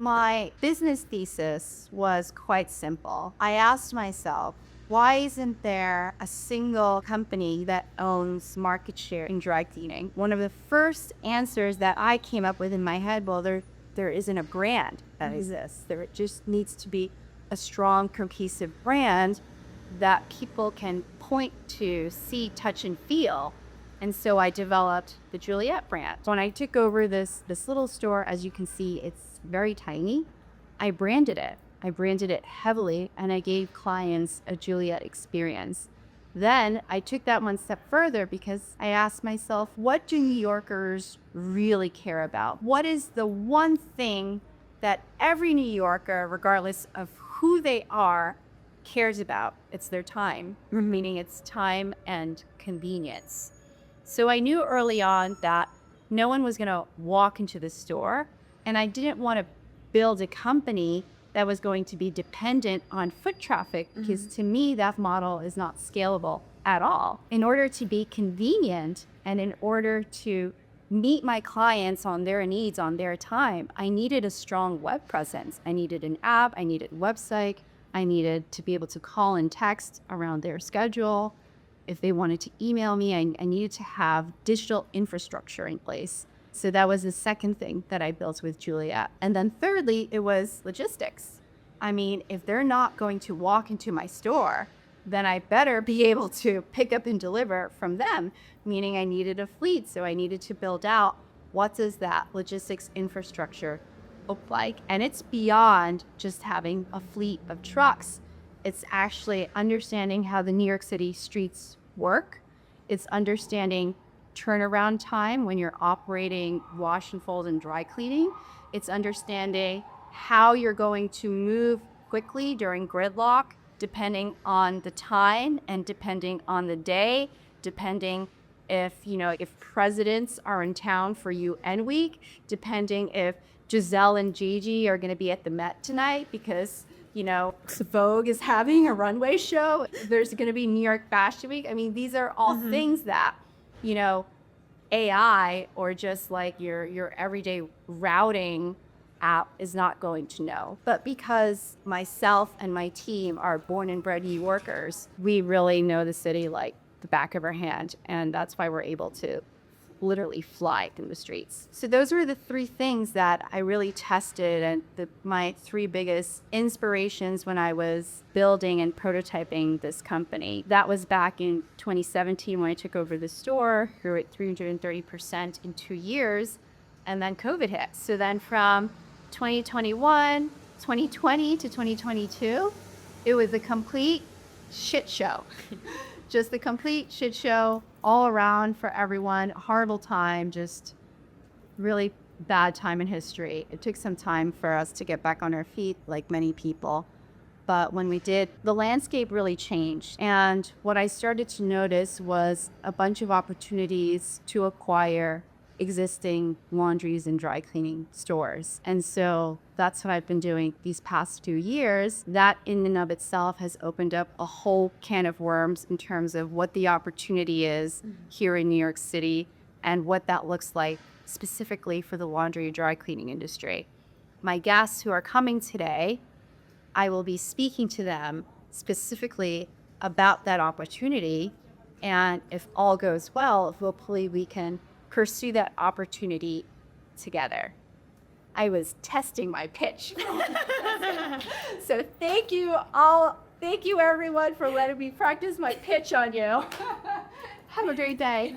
My business thesis was quite simple. I asked myself, why isn't there a single company that owns market share in dry cleaning? One of the first answers that I came up with in my head, well, there isn't a brand that exists. There just needs to be a strong, cohesive brand that people can point to, see, touch, and feel. And so I developed the Juliette brand. When I took over this little store, as you can see, it's very tiny. I branded it. I branded it heavily, and I gave clients a Juliette experience. Then I took that one step further because I asked myself, what do New Yorkers really care about? What is the one thing that every New Yorker, regardless of who they are, cares about? It's their time, meaning it's time and convenience. So I knew early on that no one was going to walk into the store, and I didn't want to build a company that was going to be dependent on foot traffic because to me, that model is not scalable at all. In order to be convenient and in order to meet my clients on their needs, on their time, I needed a strong web presence. I needed an app, I needed a website, I needed to be able to call and text around their schedule. If they wanted to email me, I needed to have digital infrastructure in place. So that was the second thing that I built with Juliette. And then thirdly, it was logistics. I mean, if they're not going to walk into my store, then I better be able to pick up and deliver from them, meaning I needed a fleet. So I needed to build out what does that logistics infrastructure look like? And it's beyond just having a fleet of trucks. It's actually understanding how the New York City streets work. It's understanding turnaround time when you're operating wash and fold and dry cleaning. It's understanding how you're going to move quickly during gridlock, depending on the time and depending on the day, depending if presidents are in town for UN week, depending if Giselle and Gigi are going to be at the Met tonight because Vogue is having a runway show. There's going to be New York Fashion Week. I mean, these are all things that, AI or just like your everyday routing app is not going to know. But because myself and my team are born and bred New Yorkers, we really know the city like the back of our hand. And that's why we're able to literally fly in the streets. So those were the three things that I really tested and my three biggest inspirations when I was building and prototyping this company. That was back in 2017 when I took over the store, grew at 330% in 2 years, and then COVID hit. So then from 2021, 2020 to 2022, it was a complete shit show. Just a complete shit show all around for everyone. Horrible time, just really bad time in history. It took some time for us to get back on our feet, like many people. But when we did, the landscape really changed. And what I started to notice was a bunch of opportunities to acquire existing laundries and dry cleaning stores. And so that's what I've been doing these past 2 years. That in and of itself has opened up a whole can of worms in terms of what the opportunity is here in New York City and what that looks like specifically for the laundry and dry cleaning industry. My guests who are coming today, I will be speaking to them specifically about that opportunity. And if all goes well, hopefully we can pursue that opportunity together. I was testing my pitch. So thank you all. Thank you everyone for letting me practice my pitch on you. Have a great day.